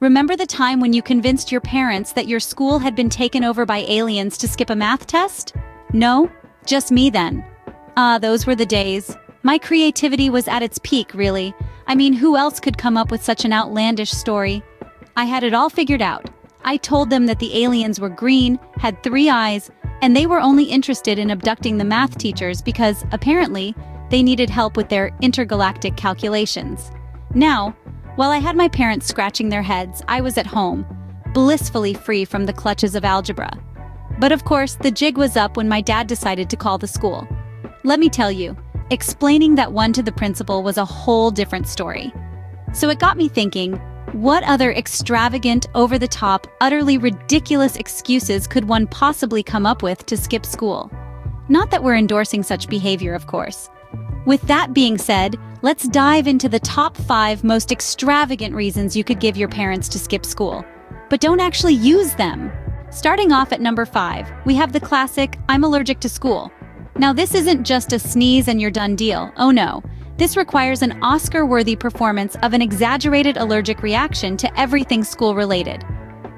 Remember the time when you convinced your parents that your school had been taken over by aliens to skip a math test? No? Just me then. Ah, those were the days. My creativity was at its peak, really. I mean, who else could come up with such an outlandish story? I had it all figured out. I told them that the aliens were green, had 3 eyes, and they were only interested in abducting the math teachers because, apparently, they needed help with their intergalactic calculations. Now, while I had my parents scratching their heads, I was at home, blissfully free from the clutches of algebra. But of course, the jig was up when my dad decided to call the school. Let me tell you, explaining that one to the principal was a whole different story. So it got me thinking, what other extravagant, over-the-top, utterly ridiculous excuses could one possibly come up with to skip school? Not that we're endorsing such behavior, of course. With that being said, let's dive into the top 5 most extravagant reasons you could give your parents to skip school. But don't actually use them. Starting off at number 5, we have the classic, "I'm allergic to school." Now this isn't just a sneeze and you're done deal, oh no. This requires an Oscar-worthy performance of an exaggerated allergic reaction to everything school-related.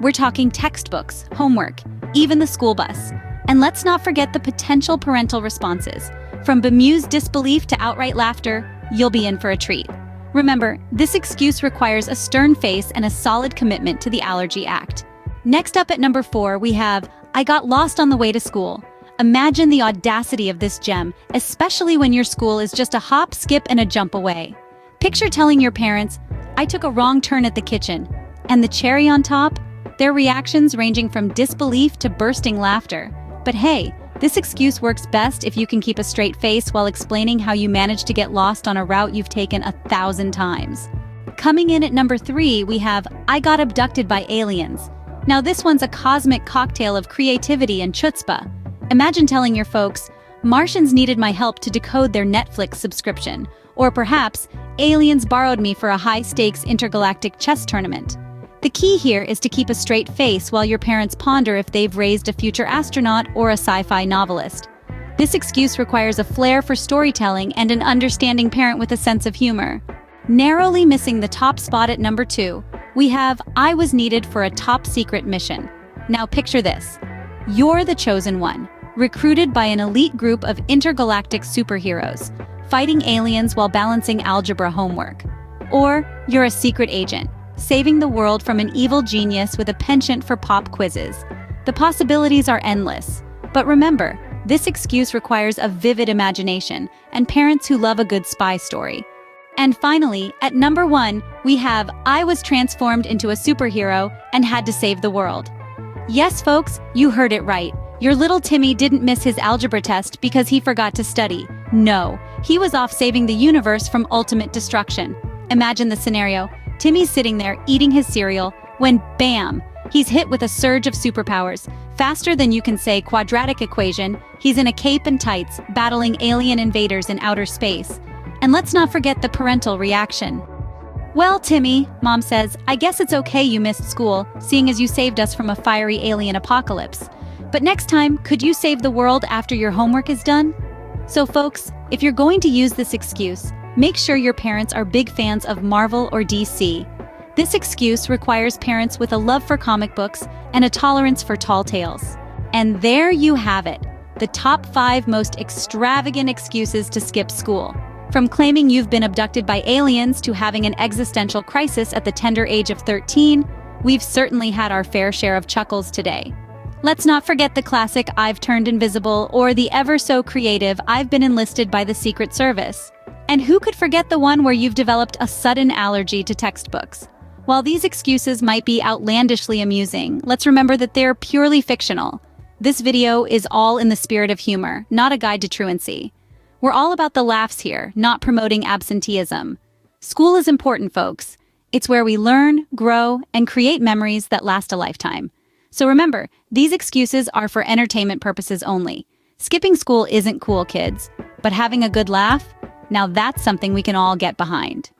We're talking textbooks, homework, even the school bus. And let's not forget the potential parental responses. From bemused disbelief to outright laughter, you'll be in for a treat. Remember, this excuse requires a stern face and a solid commitment to the Allergy Act. Next up at number 4, we have, "I got lost on the way to school." Imagine the audacity of this gem, especially when your school is just a hop, skip, and a jump away. Picture telling your parents, "I took a wrong turn at the kitchen." And the cherry on top? Their reactions ranging from disbelief to bursting laughter. But hey, this excuse works best if you can keep a straight face while explaining how you managed to get lost on a route you've taken 1,000 times. Coming in at number 3, we have, "I got abducted by aliens." Now this one's a cosmic cocktail of creativity and chutzpah. Imagine telling your folks, "Martians needed my help to decode their Netflix subscription," or perhaps, "Aliens borrowed me for a high-stakes intergalactic chess tournament." The key here is to keep a straight face while your parents ponder if they've raised a future astronaut or a sci-fi novelist. This excuse requires a flair for storytelling and an understanding parent with a sense of humor. Narrowly missing the top spot at number 2, we have, "I was needed for a top-secret mission." Now picture this. You're the chosen one, recruited by an elite group of intergalactic superheroes, fighting aliens while balancing algebra homework. Or you're a secret agent, saving the world from an evil genius with a penchant for pop quizzes. The possibilities are endless. But remember, this excuse requires a vivid imagination and parents who love a good spy story. And finally, at number 1, we have, "I was transformed into a superhero and had to save the world." Yes, folks, you heard it right. Your little Timmy didn't miss his algebra test because he forgot to study. No, he was off saving the universe from ultimate destruction. Imagine the scenario. Timmy's sitting there eating his cereal when, bam, he's hit with a surge of superpowers. Faster than you can say quadratic equation, he's in a cape and tights, battling alien invaders in outer space. And let's not forget the parental reaction. "Well, Timmy," Mom says, "I guess it's okay you missed school, seeing as you saved us from a fiery alien apocalypse. But next time, could you save the world after your homework is done?" So folks, if you're going to use this excuse, make sure your parents are big fans of Marvel or DC. This excuse requires parents with a love for comic books and a tolerance for tall tales. And there you have it, the top 5 most extravagant excuses to skip school. From claiming you've been abducted by aliens to having an existential crisis at the tender age of 13, we've certainly had our fair share of chuckles today. Let's not forget the classic "I've turned invisible" or the ever so creative "I've been enlisted by the Secret Service." And who could forget the one where you've developed a sudden allergy to textbooks? While these excuses might be outlandishly amusing, let's remember that they're purely fictional. This video is all in the spirit of humor, not a guide to truancy. We're all about the laughs here, not promoting absenteeism. School is important, folks. It's where we learn, grow, and create memories that last a lifetime. So remember, these excuses are for entertainment purposes only. Skipping school isn't cool, kids, but having a good laugh, now that's something we can all get behind.